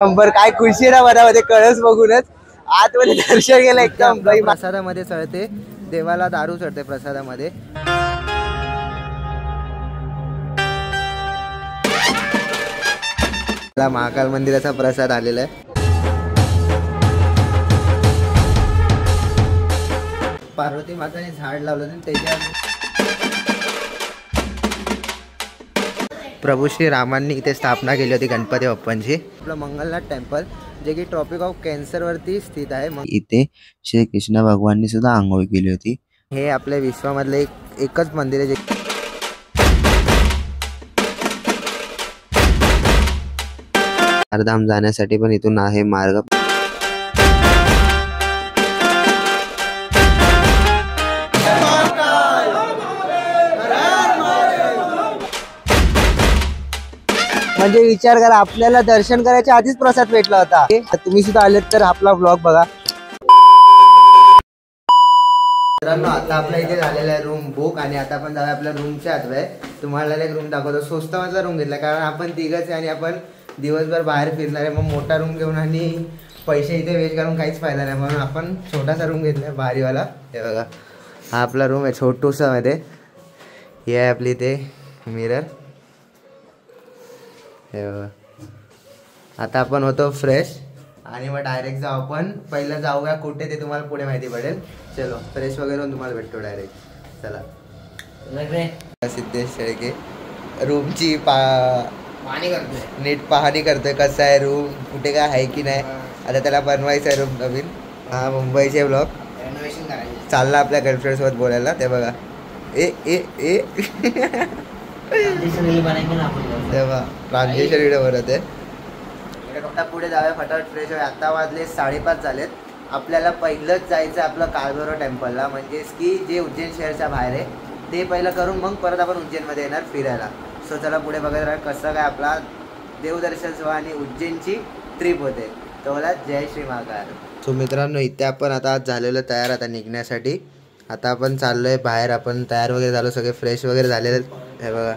Number काय खुशी ना मनामध्ये कळस बघूनच आतमध्ये दर्शन गेलं एकदम. प्रसादामध्ये चढते देवाला, दारू चढते प्रसादामध्ये. महाकाल मंदिराचा प्रसाद आलेला आहे. पार्वती माताने झाड लावलं त्याच्या प्रभू श्री रामांनी इथे स्थापना केली होती गणपती बाप्पांची. आपलं मंगलनाथ टेम्पल जे की ट्रॉपिक ऑफ कॅन्सर वरती स्थित आहे. इथे श्री कृष्ण भगवाननी सुद्धा आंघोळ केली होती. हे आपल्या विश्वामधलं एकच मंदिर आहे जे चारधाम जाण्यासाठी पण इथून आहे मार्ग. म्हणजे विचार करा, आपल्याला दर्शन करायच्या आधीच प्रसाद भेटला होता. तुम्ही सुद्धा आलेत तर आपला ब्लॉग बघा. मित्रांनो आता आपल्या इथे झालेला आहे रूम बुक आणि आता आपण जाऊया आपल्या रूमच्या आतमध्ये. तुम्हाला एक रूम दाखवतो. स्वस्त मधला रूम घेतला कारण आपण तिघच आहे आणि आपण दिवसभर बाहेर फिरणार आहे. मग मोठा रूम घेऊन आणि पैसे इथे वेस्ट करून काहीच फायदा नाही, म्हणून आपण छोटासा रूम घेतला भारीवाला. हे बघा हा आपला रूम आहे छोटूसा मध्ये. ही आहे आपली इथे मिरर. हे बघा आता आपण होतो फ्रेश आणि मग डायरेक्ट जाऊ. आपण पहिलं जाऊया कुठे ते तुम्हाला पुढे माहिती पडेल. चलो फ्रेश वगैरे होऊन तुम्हाला भेटतो डायरेक्ट. चला. सिद्धेश शेळके रूमची नीट पाहणी करतोय कसं आहे रूम, कुठे काय आहे की नाही. आता त्याला बनवायचं आहे रूम नवीन. हा मुंबईचे ब्लॉग चालला आपल्या गर्लफ्रेंड सोबत बोलायला. ते बघा ए ए ए तेव्हा ट्रान्झॅक्शन व्हिडिओ बनवते. आता पुढे जाऊया फटाफट फ्रेश होऊया. आता वाजले 5:30 झालेत. आपल्याला पहिलंच जायचं आपलं काळभैरव टेम्पलला, म्हणजेच की जे उज्जैन शहरच्या बाहेर आहे ते पहिलं करून मग परत आपण उज्जैनमध्ये येणार फिरायला. सो चला पुढे बघत राहा कसं काय आपला देवदर्शन सोहळा आणि उज्जैनची ट्रिप होते. तो मला जय श्री महाकाल. सो मित्रांनो इथे आपण आता झालेलो तयार आता निघण्यासाठी. आता आपण चाललोय बाहेर. आपण तयार वगैरे झालो, सगळे फ्रेश वगैरे झालेले. हे बघा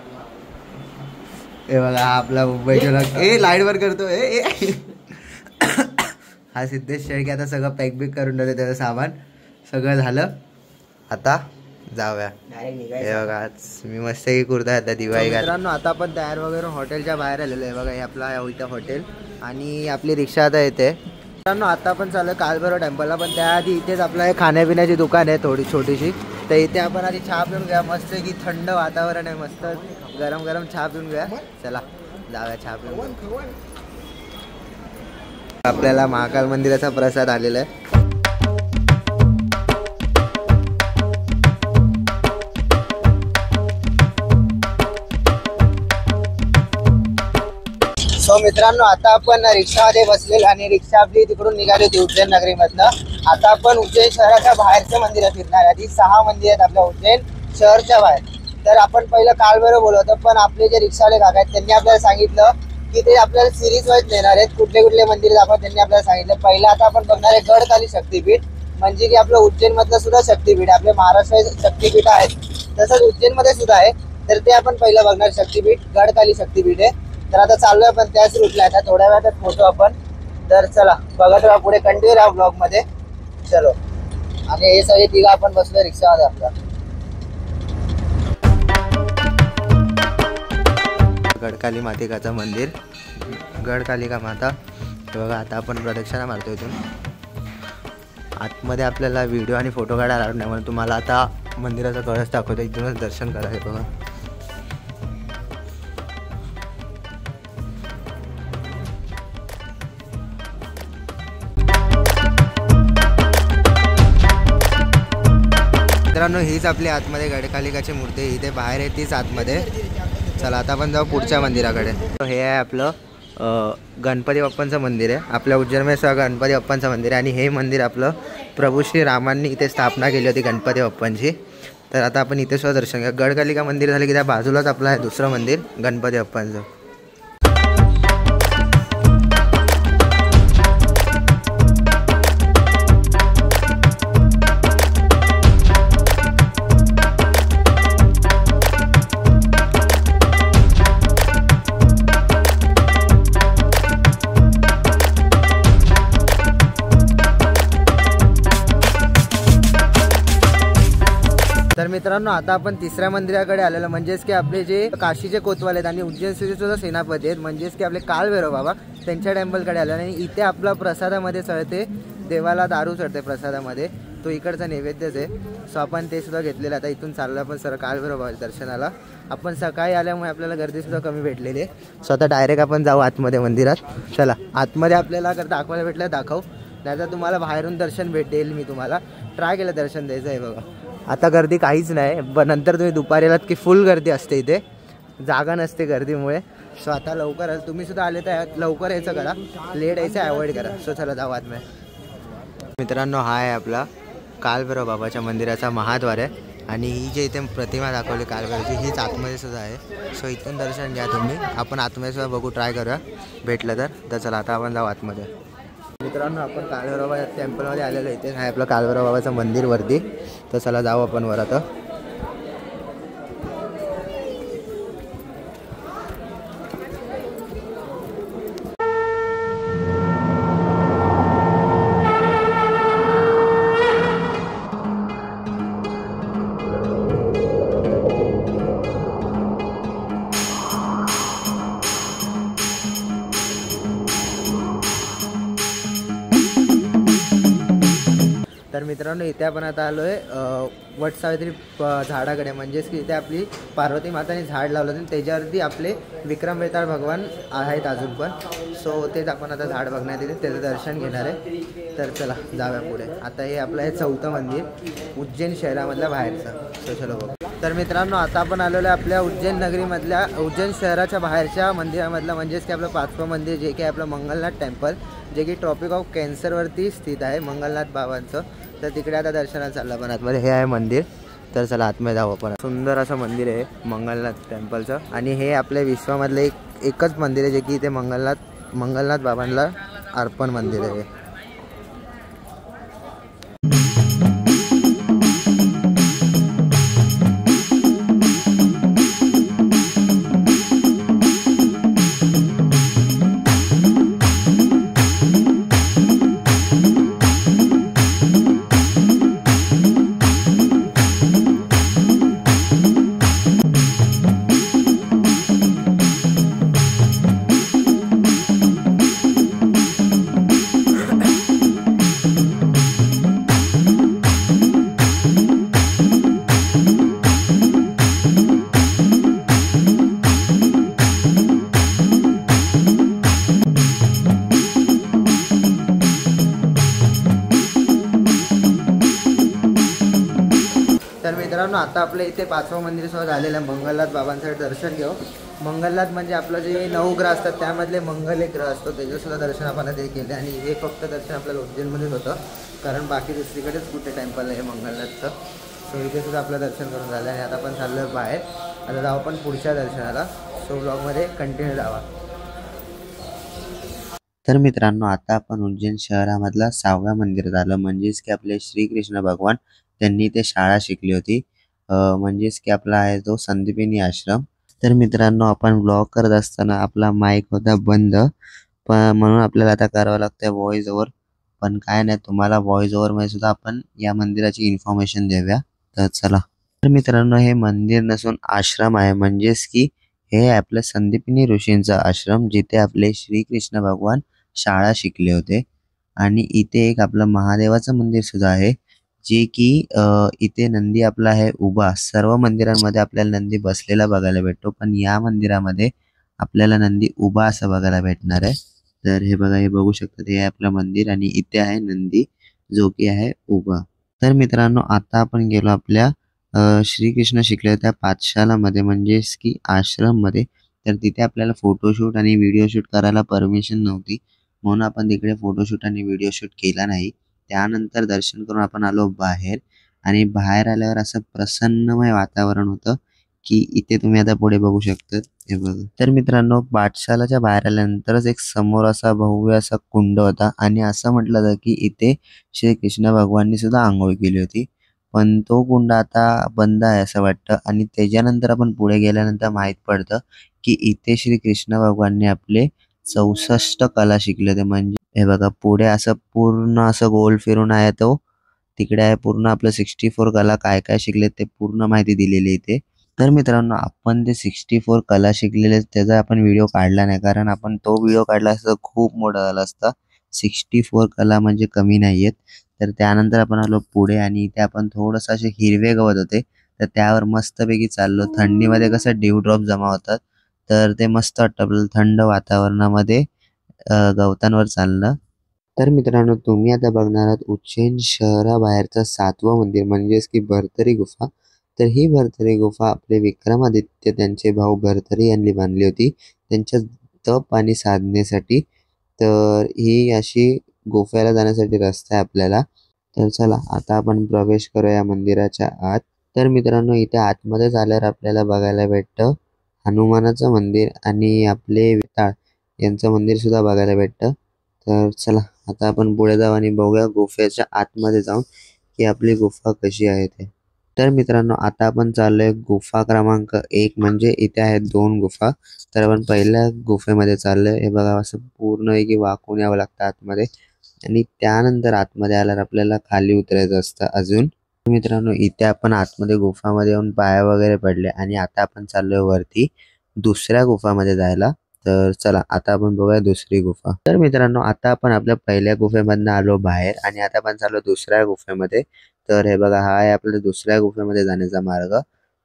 हे बघा हा आपला मुंबईचा लाईट वर करतो. हा सिद्धेश शेळके आता सगळं पॅक बिक करून ठेवते त्याचं सामान. सगळं झालं आता जाऊया. हे बघा मी मस्त कुर्ता आता दिवाळी. मित्रांनो आता आपण तयार वगैरे हॉटेलच्या बाहेर आलेलो आहे. बघा हे आपला इथं हॉटेल आणि आपली रिक्षा आता येते. मित्रांनो आता आपण चालू काळभैरव टेम्पलला, पण त्याआधी इथेच आपलं हे खाण्यापिण्याची दुकान आहे थोडी छोटीशी. तर इथे आपण आधी चहा पिऊन घ्या. मस्त की थंड वातावरण आहे, मस्त गरम गरम चहा पिऊन घ्या. चला जाऊया चहा पिऊन. आपल्याला महाकाल मंदिराचा प्रसाद आलेला आहे. सो मित्रांनो आता आपण रिक्षामध्ये बसलेलो आणि रिक्षा आपली तिकडून निघाली होती उज्जैन नगरीमधनं. आता आपण उज्जैन शहराच्या बाहेरचे मंदिर फिरणार. आधी 6 मंदिर आहेत आपल्या उज्जैन शहरच्या बाहेर. तर आपण पहिलं काळभैरव बोलवतो, पण आपले जे रिक्षावाले काका आहेत त्यांनी आपल्याला सांगितलं की ते आपल्याला सिरीज वाईज नेणार आहेत. कुठले कुठले मंदिर दाखवा त्यांनी आपल्याला सांगितलं. पहिलं आता आपण बघणार आहे गडकाली शक्तीपीठ, म्हणजे की आपलं उज्जैन मधलं सुद्धा शक्तीपीठ. आपले महाराष्ट्रात शक्तीपीठ आहेत तसंच उज्जैन मध्ये सुद्धा आहे. तर ते आपण पहिलं बघणार शक्तीपीठ, गडकाली शक्तीपीठ आहे. तर आता चाललोय आपण त्याच रूटला. आता थोड्या वेळात पोहोचू आपण. तर चला बघत राहा पुढे, कंटिन्यू राहा ब्लॉग मध्ये. चलो. आणि हे सगळे तिघं आपण बसलो रिक्षामध्ये आपला. गडकाली मातेकाचं मंदिर, गडकालिका माता. हे बघा आता आपण प्रदक्षिणा मारतो इथून. आतमध्ये आपल्याला व्हिडिओ आणि फोटो काढायला आवडत नाही, म्हणून तुम्हाला आता मंदिराचा कळस दाखवतो. इथूनच दर्शन करा. हे बघा मित्रांनो हीच आपली आतमध्ये गडकालिकाची मूर्ती इथे बाहेर आहे, तीच आतमध्ये. चला आता आपण जाऊ पुढच्या मंदिराकडे. हे आहे आपलं गणपती बाप्पांचं मंदिर आहे. आपल्या उज्जैनमध्ये सुद्धा गणपती बाप्पांचं मंदिर आहे आणि हे मंदिर आपलं प्रभू श्री रामांनी इथे स्थापना केली होती गणपती बाप्पांची. तर आता आपण इथे सुद्धा दर्शन घ्या. गडकालिका मंदिर झालं की त्या बाजूलाच आपलं आहे दुसरं मंदिर गणपती बाप्पांचं. तर मित्रांनो आता आपण तिसऱ्या मंदिराकडे आलेलो, म्हणजेच की आपले जे काशीचे कोतवाल आहेत आणि उज्जैनचे सुद्धा सेनापती आहेत, म्हणजेच की आपले कालभैरव बाबा त्यांच्या टेम्पलकडे आलो. आणि इथे आपला प्रसादामध्ये चढते, देवाला दारू चढते प्रसादामध्ये, तो इकडचा नैवेद्यच आहे. सो आपण ते सुद्धा घेतलेलं. आता इथून चाललो आपण सर कालभैरव बाबाच्या दर्शनाला. आपण सकाळी आल्यामुळे आपल्याला गर्दीसुद्धा कमी भेटलेली आहे. सो आता डायरेक्ट आपण जाऊ आतमध्ये मंदिरात. चला आतमध्ये आपल्याला दाखवायला भेटलं दाखव, नाही तर तुम्हाला बाहेरून दर्शन भेटेल. मी तुम्हाला ट्राय केलं दर्शन द्यायचं आहे बघा. आता गर्दी काहीच नाही, नंतर तुम्ही दुपारी आलात की फुल गर्दी असते, इथे जागा नसते गर्दीमुळे. सो आता लवकर तुम्ही सुद्धा आले तर लवकर यायचं करा, लेट यायचं अवॉइड करा. सो चला जाऊ आतमध्ये. मित्रांनो हा आहे आपला कालभैरव बाबाच्या मंदिराचा महाद्वार आहे. आणि ही जे इथे प्रतिमा दाखवली कालभैरवची हीच आतमध्ये सुद्धा आहे. सो इथून दर्शन घ्या तुम्ही. आपण आतमध्ये सुद्धा बघू, ट्राय करूया भेटलं तर चला आता आपण जाऊ आतमध्ये. मित्रांनो आपण कालभैरव बाबा टेम्पलमध्ये आलेलो. इथे आहे आपलं कालभैरव बाबाचं मंदिर वरती. तर चला जाऊ आपण वर आता. तर मित्रांनो इथे आपण आता आलो आहे वटसावित्री झाडाकडे, म्हणजेच की इथे आपली पार्वती माताने झाड लावलं आणि त्याच्यावरती आपले विक्रम बेताळ भगवान आहेत अजून पण. सो तेच आपण आता झाड बघण्यात येते, त्याचं दर्शन घेणार आहे. तर चला जाऊया पुढे. आता हे आपलं हे 4थं मंदिर उज्जैन शहरामधल्या बाहेरचं. सो चलो बघू. तर मित्रांनो आता आपण आलेलो आहे आपल्या उज्जैन नगरीमधल्या उज्जैन शहराच्या बाहेरच्या मंदिरामधलं, म्हणजेच की आपलं 5वं मंदिर जे की आपलं मंगलनाथ टेम्पल, जे की ट्रॉपिक ऑफ कॅन्सरवरती स्थित आहे मंगलनाथ बाबांचं. तर तिकडे आता दर्शनाला चाललं आपण आतमध्ये. हे आहे मंदिर. तर चला आतमध्ये जाऊ आपण. सुंदर असं मंदिर आहे मंगलनाथ टेम्पलचं. आणि हे आपल्या विश्वामधलं एकच मंदिर आहे जे की इथे मंगलनाथ बाबांना अर्पण मंदिर आहे. तर मित्रांनो आता आपल्या इथे 5वं मंदिर सुद्धा झालेलं आहे. मंगलनाथ बाबांचं दर्शन घेऊ. मंगलनाथ म्हणजे आपलं जे 9 ग्रह असतात त्यामधले मंगल एक ग्रह असतो, त्याचंसुद्धा दर्शन आपण ते केले. आणि हे फक्त दर्शन आपल्याला उज्जैनमध्येच होतं, कारण बाकी दुसरीकडेच कुठे टेम्पल आहे मंगलनाथचं. सो इथे सुद्धा आपलं दर्शन करून झालं. आणि आता आपण चाललो बाहेर. आता जाऊ आपण पुढच्या दर्शनाला. सो ब्लॉगमध्ये कंटिन्यू जावा. तर मित्रांनो आता आपण उज्जैन शहरामधला 6व्या मंदिरात आलं, म्हणजेच की आपले श्रीकृष्ण भगवान त्यांनी ते शाळा शिकली होती, म्हणजेच की आपला आहे तो संदीपिनी आश्रम. तर मित्रांनो आपण ब्लॉग करत असताना आपला माईक होता बंद, पण म्हणून आपल्याला आता करावं लागतं व्हॉइस ओव्हर. पण काय नाही, तुम्हाला व्हॉइस ओव्हरमध्ये सुद्धा आपण या मंदिराची इन्फॉर्मेशन देऊया. तर चला. तर मित्रांनो हे मंदिर नसून आश्रम आहे, म्हणजेच की हे आपल्या संदीपिनी ऋषींचा आश्रम, जिथे आपले श्रीकृष्ण भगवान शाळा शिकले होते. आणि इथे एक आपलं महादेवाचं मंदिर सुद्धा आहे, जे की इथे नंदी आपला आहे उभा. सर्व मंदिरांमध्ये आपल्याला नंदी बसलेला बघायला भेटतो, पण या मंदिरामध्ये आपल्याला नंदी उभा असं बघायला भेटणार आहे. तर हे बघा, हे बघू शकता, हे आहे आपलं मंदिर आणि इथे आहे नंदी जो की आहे उभा. तर मित्रांनो आता आपण गेलो आपल्या श्रीकृष्ण शिकले त्या पाठशालामध्ये, म्हणजेच की आश्रममध्ये. तर तिथे आपल्याला फोटोशूट आणि व्हिडिओ शूट करायला परमिशन नव्हती, म्हणून आपण तिकडे फोटोशूट आणि व्हिडिओ शूट केला नाही. त्यानंतर दर्शन करून आपण आलो बाहेर. आणि बाहेर आल्यावर असं प्रसन्नमय वातावरण होतं की इथे तुम्ही आता पुढे बघू शकता. हे बघा. तर मित्रांनो पाठशालाच्या बाहेर आल्यानंतरच एक समोर असा भव्य असा कुंड होता, आणि असं म्हटलं जातं की इथे श्रीकृष्ण भगवाननी सुद्धा आंघोळ केली होती. पण तो कुंड आता बंद आहे असं वाटतं. आणि त्याच्यानंतर आपण पुढे गेल्यानंतर माहीत पडतं की इथे श्रीकृष्ण भगवानने आपले 64 कला शिकले होते. म्हणजे हे बघा पुढे असं पूर्ण असं गोल फिरून आहे तो तिकडे आहे पूर्ण आपलं 64 कला काय काय शिकले ते पूर्ण माहिती दिलेली इथे. तर मित्रांनो आपण ते 64 कला शिकलेले त्याचा आपण व्हिडिओ काढला नाही, कारण आपण तो व्हिडिओ काढला असता खूप मोठा झाला असता. 64 कला म्हणजे कमी नाहीयेत. तर त्यानंतर आपण आलो पुढे आणि इथे आपण थोडंसं असे हिरवे गवत होते, तर त्यावर मस्तपैकी चाललो. थंडीमध्ये कसं ड्यू ड्रॉप जमा होतात, तर ते मस्त वाटतं आपल्याला थंड वातावरणामध्ये गवतांवर चालणं. तर मित्रांनो तुम्ही आता बघणार आहात उज्जैन शहराबाहेरचं 7वं मंदिर म्हणजेच की भरतरी गुफा. तर ही भरतरी गुफा आपले विक्रमादित्य त्यांचे भाऊ भरतरी यांनी बांधली होती त्यांच्या तप आणि साधनेसाठी. तर ही अशी गुफेला जाण्यासाठी रस्ता आहे आपल्याला. तर चला आता आपण प्रवेश करूया या मंदिराच्या आत. तर मित्रांनो इथे आतमध्ये झाल्यावर आपल्याला बघायला भेटतं हनुमानाचं मंदिर आणि आपले विठाळ यांचं मंदिर सुद्धा बघायला भेटतं. तर चला आता आपण पुढे जाऊ आणि बघूया गुफेच्या आतमध्ये जाऊन की आपली गुफा कशी आहे ते. तर मित्रांनो आता आपण चाललोय गुफा क्रमांक 1 म्हणजे इथे आहेत 2 गुफा. तर आपण पहिल्या गुफेमध्ये चाललोय. हे बघा असं पूर्णपैकी वाकून यावं लागतं आतमध्ये आणि त्यानंतर आतमध्ये आल्यावर आपल्याला खाली उतरायचं असतं अजून. मित्रांनो इथे आपण आतमध्ये गुफामध्ये येऊन पाया वगैरे पडले आणि आता आपण चाललोय वरती दुसऱ्या गुफामध्ये जायला. तर चला आता आपण बघूया दुसरी गुफा. तर मित्रांनो आता आपण आपल्या पहिल्या गुफेमधनं आलो बाहेर आणि आता आपण चाललो दुसऱ्या गुफेमध्ये. तर हे बघा हा आहे आपल्या दुसऱ्या गुफेमध्ये जाण्याचा मार्ग.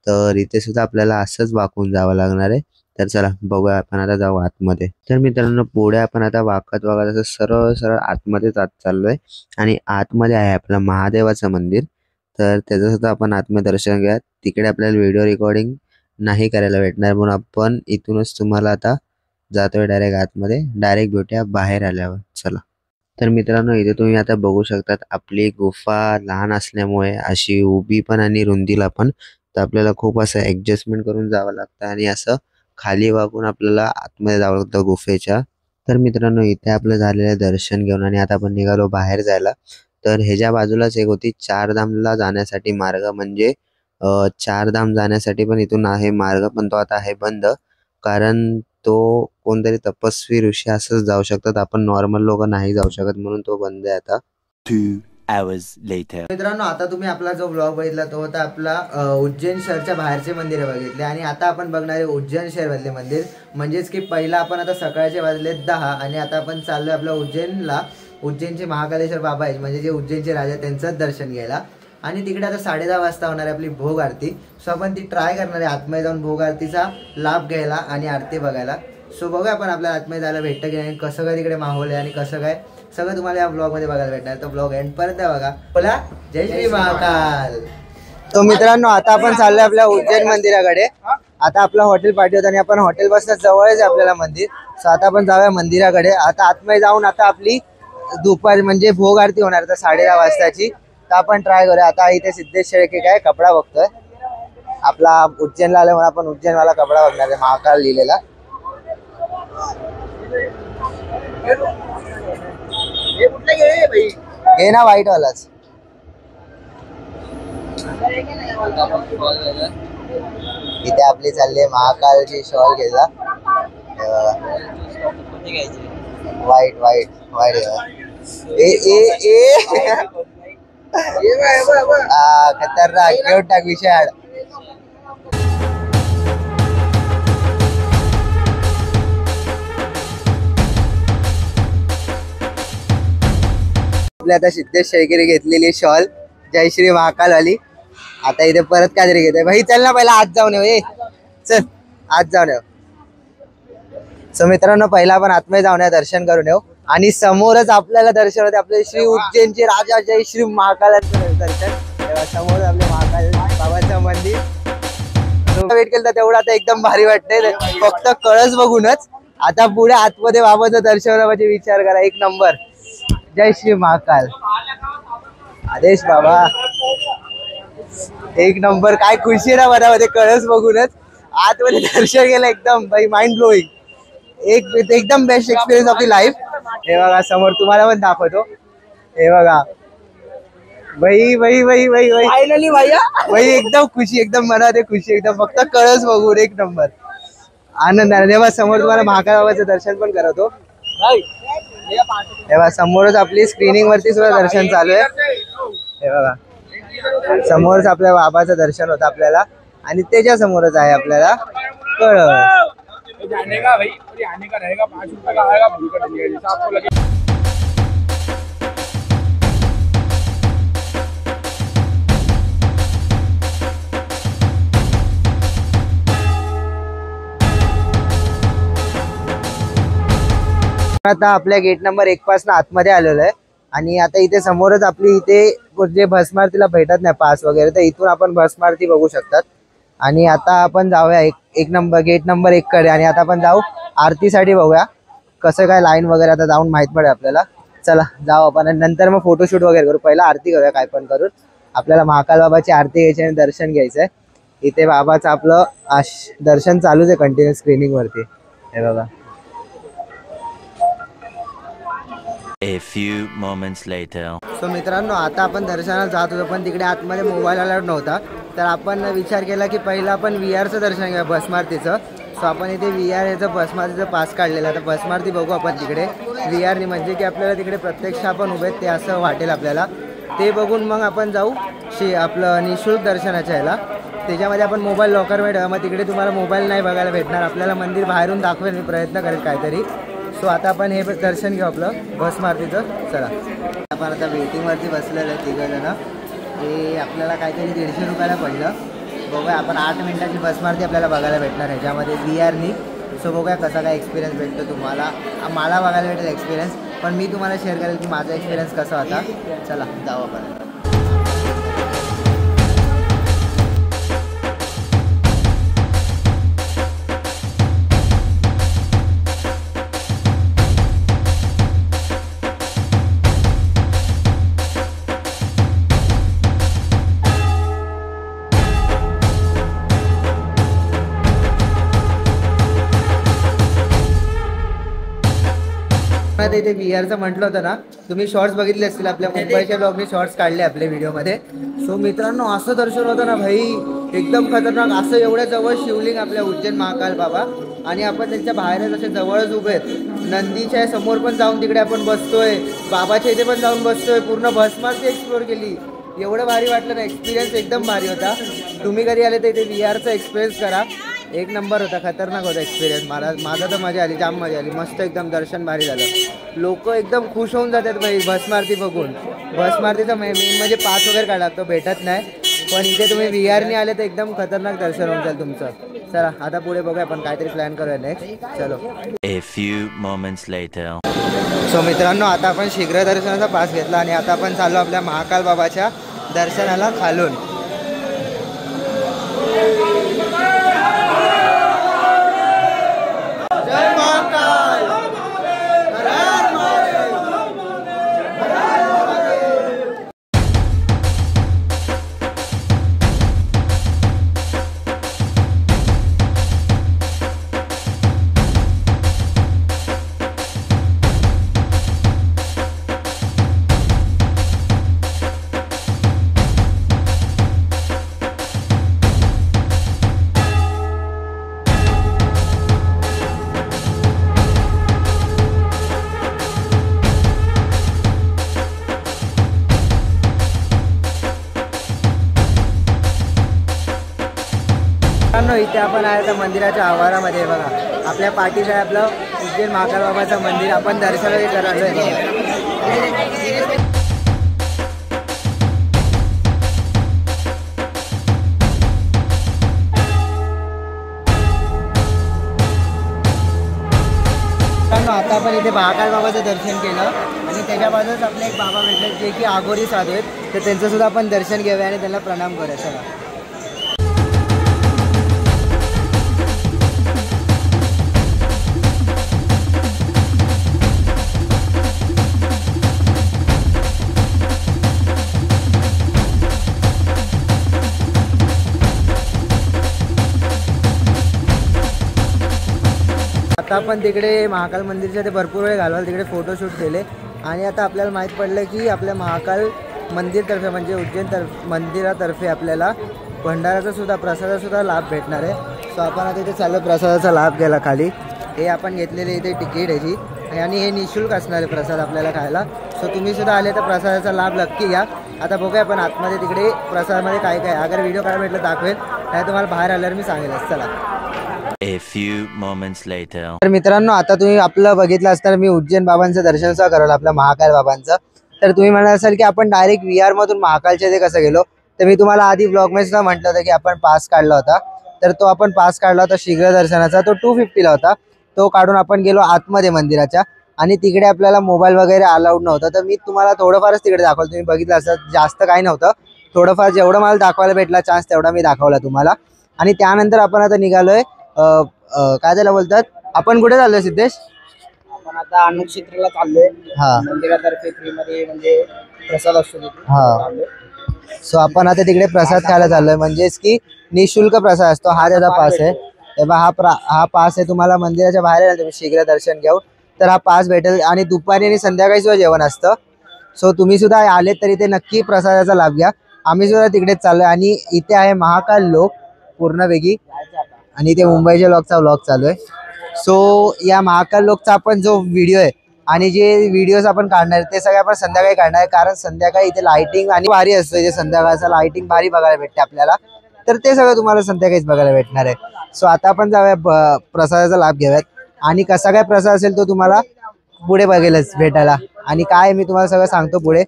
तर इथे सुद्धा आपल्याला असंच वाकून जावं लागणार आहे. तर चला बघूया आपण आता जाऊ आतमध्ये. तर मित्रांनो पुढे आपण आता वाकत असं सरळ सरळ आतमध्येच आत चाललोय आणि आतमध्ये आहे आपलं महादेवाचं मंदिर. तर त्याचं सुद्धा आपण आतमध्ये दर्शन घ्या. तिकडे आपल्याला व्हिडिओ रेकॉर्डिंग नाही करायला भेटणार म्हणून आपण इथूनच तुम्हाला आता जातोय डायरेक्ट आतमध्ये. डायरेक्ट भेटूया बाहेर आल्यावर. चला तर मित्रांनो इथे तुम्ही आता बघू शकतात आपली गुफा लहान असल्यामुळे अशी उभी पण आणि रुंदीला पण, तर आपल्याला खूप असं ऍडजस्टमेंट करून जावं लागतं आणि असं खाली वाकून आपल्याला आतमध्ये जावं लागतं गुफेच्या. तर मित्रांनो इथे आपलं झालेलं दर्शन घेऊन आणि आता आपण निघालो बाहेर जायला. तर ह्याच्या बाजूलाच एक होती चारधामला जाण्यासाठी मार्ग, म्हणजे चारधाम जाण्यासाठी पण इथून आहे मार्ग, पण तो आता आहे बंद, कारण तो कोणतरी तपस्वी ऋषी असंच जाऊ शकतात. आपण नॉर्मल लोक नाही जाऊ शकत म्हणून तो बंद आहे आता. 2 hours later. मित्रांनो आता तुम्ही आपला जो ब्लॉग बघितला तो होता आपला उज्जैन शहरच्या बाहेरचे मंदिर बघितले आणि आता आपण बघणार आहे उज्जैन शहर मधले मंदिर. म्हणजेच की पहिला आपण आता सकाळचे वाजले 10 आणि आता आपण चाललोय आपल्या उज्जैनला. उज्जैनचे महाकालेश्वर बाबा आहेत म्हणजे जे उज्जैनचे राजा त्यांचंच दर्शन घ्यायला. आणि तिकडे आता 10:30 वाजता होणार आहे आपली भोग आरती. सो आपण ती ट्राय करणार आहे आतमध्ये जाऊन भोग आरतीचा लाभ घ्यायला आणि आरती बघायला. सो बघूया आपण आपल्याला आतमध्ये जायला भेटतं की नाही, कसं काय तिकडे माहोल आहे आणि कसं काय सगळं तुम्हाला या ब्लॉग मध्ये बघायला भेटणार. तो ब्लॉग एंड पर्यंत बघा. बोला जय श्री महाकाल. तो मित्रांनो आता आपण चाललोय आपल्या उज्जैन मंदिराकडे. आता आपला हॉटेल पार्टी होता आणि आपण हॉटेल बसल्या जवळच आहे आपल्याला मंदिर. सो आता आपण जाऊया मंदिराकडे. आता आतमध्ये जाऊन आता आपली दुपार म्हणजे भोग आरती होणार तर 10:30 वाजताची. तर आपण ट्राय करूया. आता इथे सिद्धेश शेळके काय कपडा बघतोय. आपला उज्जैनला आल्यामुळे आपण उज्जैनवाला कपडा बघणार आहे महाकाल लिहिलेला. हे ना व्हाईट वालाच. इथे आपली चालली आहे महाकालची शॉल घ्यायला. व्हाईट व्हाईट व्हाईट खतरनाक घेऊन टाक विषय. आता सिद्धेश शेळकेने घेतलेली शॉल जय श्री महाकाल वाली. आता इथे परत काहीतरी घेते भाई. चल ना पहिला आत जाऊन येऊ. चल आत जाऊन येऊ. सो मित्रांनो पहिला आपण आतमध्ये जाऊन येऊ दर्शन करून येऊ आणि समोरच आपल्याला दर्शन होते आपले श्री उज्जैनचे राजा जय श्री महाकालाचं दर्शन. तेव्हा समोर आपले महाकाल बाबाचं मंदिर. वेट केलं तर तेवढं आता एकदम भारी वाटतंय फक्त कळस बघूनच. आता पुढे आतमध्ये बाबाचं दर्शन म्हणजे विचार करा एक नंबर. जय श्री महाकाल. आदेश बाबा एक नंबर. काय खुशी आहे ना मनामध्ये कळस बघूनच. आतमध्ये दर्शन केलं एकदम बाई माइंड ब्लोईंग. एकदम best experience of the life. हे बघा समोर तुम्हाला पण दाखवतो. हे बघा बाई बाई बाई बाई बाई फायनली बाई एकदम खुशी एकदम मनामध्ये खुशी एकदम फक्त कळस बघून एक नंबर आनंद आहे. तेव्हा समोर तुम्हाला महाकाल बाबाचं दर्शन पण करतो. तेव्हा समोरच आपली स्क्रीनिंग वरती सुद्धा दर्शन चालू आहे. हे बघा समोरच आपल्या बाबाचं दर्शन होतं आपल्याला आणि त्याच्या समोरच आहे आपल्याला कळस. जाने का भाई और आने का रहेगा 5 रुपए का आएगा भूल का डलिया जैसा आपको लगे। आता आपल्या गेट नंबर 1 पासून आतमध्ये आलेलो आहे आणि आता इथे समोरच आपली इथे जे भस्मारतीला भेटत नाही पास वगैरे तर इथून आपण भस्मारती बघू शकतात. आणि आता आपण जाऊया एक नंबर गेट नंबर 1 कडे आणि आता आपण जाऊ आरतीसाठी बघूया कसं काय लाईन वगैरे आता जाऊन माहित पडेल आपल्याला. चला जाऊ आपण आणि नंतर मग फोटोशूट वगैरे करू. पहिला आरती करूया काय पण करून. आपल्याला महाकाल बाबाची आरती घ्यायची आणि दर्शन घ्यायचं आहे. इथे बाबाचं आपलं दर्शन चालूच आहे कंटिन्यू स्क्रीनिंग वरती. हे बघा A few moments later. So मित्रांनो आता आपण दर्शनाला जात होतो पण तिकडे आतमध्ये मोबाईल अलाउड नव्हता तर आपण विचार केला की पहिला आपण VRचं दर्शन घेऊया भस्मारतीचं. सो आपण इथे VR याचं भस्मारतीचं पास काढलेलं तर भस्मारती बघू आपण तिकडे VRने म्हणजे की आपल्याला तिकडे प्रत्यक्ष आपण उभे ते असं वाटेल आपल्याला. ते बघून मग आपण जाऊ आपलं निःशुल्क दर्शनाच्या ह्याला. त्याच्यामध्ये आपण मोबाईल लॉकरमध्ये ठेवा मग तिकडे तुम्हाला मोबाईल नाही बघायला भेटणार. आपल्याला मंदिर बाहेरून दाखवेल मी प्रयत्न करेल काहीतरी. सो आता आपण हे दर्शन घेऊ आपलं भस्मारतीचं. चला आपण आता वेटिंगवरती बसलेलं आहे तिघंजण. हे आपल्याला काहीतरी 150 रुपयाला पडलं. बघूया आपण 8 मिनिटाची भस्मारती आपल्याला बघायला भेटणार ह्याच्यामध्ये VRनी. सो बघूया कसा काय एक्सपिरियन्स भेटतो तुम्हाला. मला बघायला भेटेल एक्सपिरियन्स पण मी तुम्हाला शेअर करेल की माझा एक्सपिरियन्स कसा होता. चला जाऊ आपण. इथे VRचं म्हटलं होतं ना तुम्ही शॉर्ट्स बघितले असतील आपल्या मुंबईच्या ब्लॉगने शॉर्ट्स काढले आपल्या व्हिडिओमध्ये. सो मित्रांनो असं दर्शन होतं ना भाई एकदम खतरनाक. असं एवढ्या जवळ शिवलिंग आपल्या उज्जैन महाकाल बाबा आणि आपण त्यांच्या बाहेरच असे जवळच उभे आहेत. नंदीच्या समोर पण जाऊन तिकडे आपण बसतोय. बाबाच्या इथे पण जाऊन बसतोय. पूर्ण भस्मारती एक्सप्लोर केली. एवढं भारी वाटलं ना. एक्सपिरियन्स एकदम भारी होता. तुम्ही कधी आले तर इथे VRचा एक्सपिरियन्स करा. एक नंबर होता. खतरनाक होता एक्सपिरियन्स. माझा तर मजा आली. जाम मजा आली. मस्त एकदम दर्शन भारी झालं. लोक एकदम खुश होऊन जातात भाई भस्मारती बघून. भस्मारतीचा मेन म्हणजे पास वगैरे काढा तो भेटत नाही पण इथे तुम्ही VRने आले तर एकदम खतरनाक दर्शन होऊन जाईल तुमचं. चला आता पुढे बघूया आपण काहीतरी प्लॅन करूया नेक्स्ट. चलो. A few moments later. So मित्रांनो आता आपण शीघ्र दर्शनाचा पास घेतला आणि आता आपण चाललो आपल्या महाकाल बाबाच्या दर्शनाला खालून. जय महाकाल. इथे आपण आहे त्या मंदिराच्या आवारामध्ये. बघा आपल्या पाठीचं आहे आपलं उज्जैन महाकाल बाबाचं मंदिर. आपण दर्शनाला करायचं आहे. आता आपण इथे महाकाल बाबाचं दर्शन केलं आणि त्याच्या बाजूच आपले एक बाबा भेटले जे की आगोरी साधू आहेत तर त्यांचं सुद्धा आपण दर्शन घेऊया आणि त्यांना प्रणाम करूया. चला. आता आपण तिकडे महाकाल मंदिरच्या ते भरपूर वेळ घालवाल तिकडे फोटोशूट केले आणि आता आपल्याला माहीत पडलं की आपल्या महाकाल मंदिरतर्फे म्हणजे उज्जैन मंदिरातर्फे आपल्याला भंडाराचा सुद्धा प्रसादाचा सुद्धा लाभ भेटणार आहे. सो आपण आता इथे चाललो प्रसादाचा लाभ घ्यायला खाली. हे आपण घेतलेले इथे तिकीट ह्याची आणि हे निःशुल्क असणार आहे प्रसाद आपल्याला खायला. सो तुम्ही सुद्धा आले तर प्रसादाचा लाभ नक्की घ्या. आता बघूया आपण आतमध्ये तिकडे प्रसादमध्ये काय काय, अगर व्हिडिओ काढायला भेटलं दाखवेल, नाही तुम्हाला बाहेर आल्यावर मी सांगेलच. चला. A few moments later. तर मित्रांनो, आता तुम्ही आपलं बघितलं असताना मी उज्जैन बाबांचं दर्शन सुद्धा करवलं, आपल्या महाकाल बाबांचं. तर तुम्ही म्हणाल असाल की आपण डायरेक्ट VR मधून महाकालच्या ते कसं गेलो, तर मी तुम्हाला आधी ब्लॉगमध्ये सुद्धा म्हटलं होतं की आपण पास काढला होता. तर तो आपण पास काढला होता शीघ्र दर्शनाचा, तो 250ला होता. तो काढून आपण गेलो आतमध्ये मंदिराच्या, आणि तिकडे आपल्याला मोबाईल वगैरे अलाउड नव्हतं. तर मी तुम्हाला थोडंफारच तिकडे दाखवलं, तुम्ही बघितलं असं जास्त काही नव्हतं, थोडंफार जेवढं मला दाखवायला भेटला चान्स तेवढा मी दाखवला तुम्हाला. आणि त्यानंतर आपण आता निघालोय काय त्याला बोलतात, आपण कुठे चाललोय सिद्धेश? आपण आता अन्नक्षेत्राला चाललोय. हा. मंदिरातर्फे फ्री मध्ये म्हणजे प्रसाद असतो तिथे. हा. सो आपण आता तिकडे प्रसाद खायला चाललोय, म्हणजेच की निशुल्क प्रसाद असतो. हा त्याचा पास आहे. तेव्हा हा पास आहे, तुम्हाला मंदिराच्या बाहेर आहे ना, तुम्ही शीघ्र दर्शन घेऊ तर हा पास भेटेल. आणि दुपारी आणि संध्याकाळी सुद्धा जेवण असतं. सो तुम्ही सुद्धा आले तर इथे नक्की प्रसादाचा लाभ घ्या. आम्ही सुद्धा तिकडेच चाललोय. आणि इथे आहे महाकाल लोक पूर्णपैकी, आणि इथे मुंबईच्या लोकचा व्लॉग चालू आहे. सो या महाकाल लोकचा आपण जो व्हिडिओ आहे आणि जे व्हिडिओज आपण काढणार ते सगळे आपण संध्याकाळी काढणार आहे, कारण संध्याकाळी इथे लाइटिंग आणि भारी असतं. जे संध्याकाळचं लाइटिंग भारी बघायला भेटते आपल्याला, तर ते सगळं तुम्हाला संध्याकाळीच बघायला भेटणार आहे. सो आता आपण जाऊया प्रसादाचा लाभ घेऊयात, आणि कसा काय प्रसाद असेल तो तुम्हाला पुढे बघेलच भेटायला, आणि काय मी तुम्हाला सगळं सांगतो पुढे.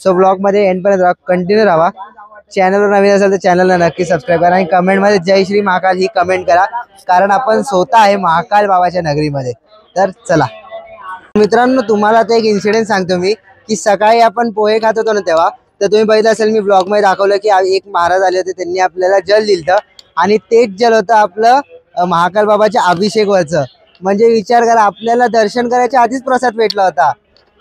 सो ब्लॉगमध्ये एंडपर्यंत कंटिन्यू राहा. चॅनलवर नवीन असेल तर चॅनलला नक्की सबस्क्राईब करा, आणि कमेंटमध्ये जय श्री महाकाल ही कमेंट करा, कारण आपण स्वतः आहे महाकाल बाबाच्या नगरीमध्ये. तर चला मित्रांनो, तुम्हाला आता एक इन्सिडेंट सांगतो मी, की सकाळी आपण पोहे खात होतो ना तेव्हा, तर तुम्ही बघितलं असेल मी ब्लॉगमध्ये दाखवलं की एक महाराज आले होते, त्यांनी आपल्याला जल दिलं, आणि तेच जल होतं आपलं महाकाल बाबाच्या अभिषेकवरचं. म्हणजे विचार करा, आपल्याला दर्शन करायच्या आधीच प्रसाद भेटला होता,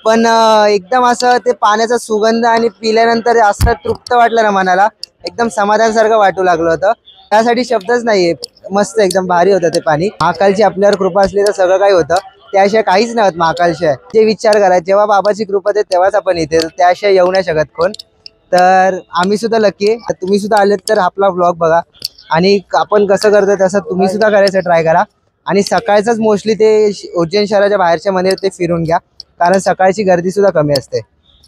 पण एकदम असं ते पाण्याचा सुगंध आणि पिल्यानंतर असं तृप्त वाटलं ना मनाला, एकदम समाधानसारखं वाटू लागलं होतं. त्यासाठी शब्दच नाहीये, मस्त एकदम भारी होतं ते पाणी. महाकालची आपल्यावर कृपा असली तर सगळं काही होतं, त्याशिवाय काहीच नाही होत महाकालशिवाय. ते विचार करा, जेव्हा बाबाची कृपा आहे तेव्हाच आपण इथे, त्याशिवाय येऊ नाही शकत कोण. तर आम्ही सुद्धा लकी आहे. तुम्ही सुद्धा आलेत तर आपला व्लॉग बघा, आणि आपण कसं करतोय तसं तुम्ही सुद्धा करायचं ट्राय करा. आणि सकाळचंच मोस्टली ते उज्जैन शहराच्या बाहेरच्या मंदिर ते फिरून घ्या, कारण सकाळची गर्दी सुद्धा कमी असते.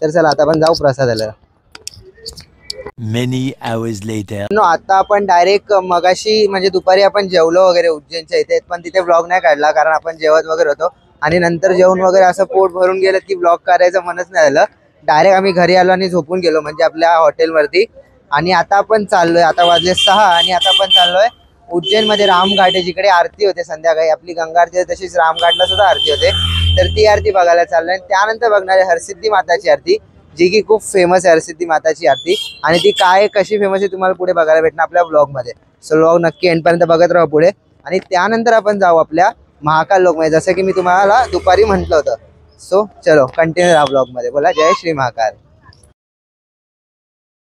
तर चला आता आपण जाऊ प्रसादाला. Many hours later. आता आपण डायरेक्ट मगाशी म्हणजे दुपारी आपण जेवलो वगैरे उज्जैनच्या इथे, पण तिथे व्लॉग नाही काढला कारण आपण जेवत वगैरे होतो, आणि नंतर जेवण वगैरे असं पोट भरून गेलं की व्लॉग करायचं मनच नाही झालं. डायरेक्ट आम्ही घरी आलो आणि झोपून गेलो, म्हणजे आपल्या हॉटेलवरती. आणि आता आपण चाललोय, आता वाजले 6, आणि आता आपण चाललोय उज्जैनमध्ये रामघाट आहे, जिकडे आरती होते संध्याकाळी. आपली गंगा आरती आहे तशीच रामघाटला सुद्धा आरती होते, तर ती आरती बघायला चाललोय. त्यानंतर बघणार आहे हरसिद्धी माताची आरती, जी की खूप फेमस आहे हरसिद्धी माताची आरती, आणि ती काय कशी फेमस आहे तुम्हाला पुढे बघायला भेटणार आपल्या ब्लॉगमध्ये. सो व्लॉग नक्की एंडपर्यंत बघत राहा पुढे. आणि त्यानंतर आपण जाऊ आपल्या महाकाल लोकमध्ये, जसं की मी तुम्हाला दुपारी म्हटलं होतं. सो चलो कंटिन्यू राहा ब्लॉगमध्ये. बोला जय श्री महाकाल.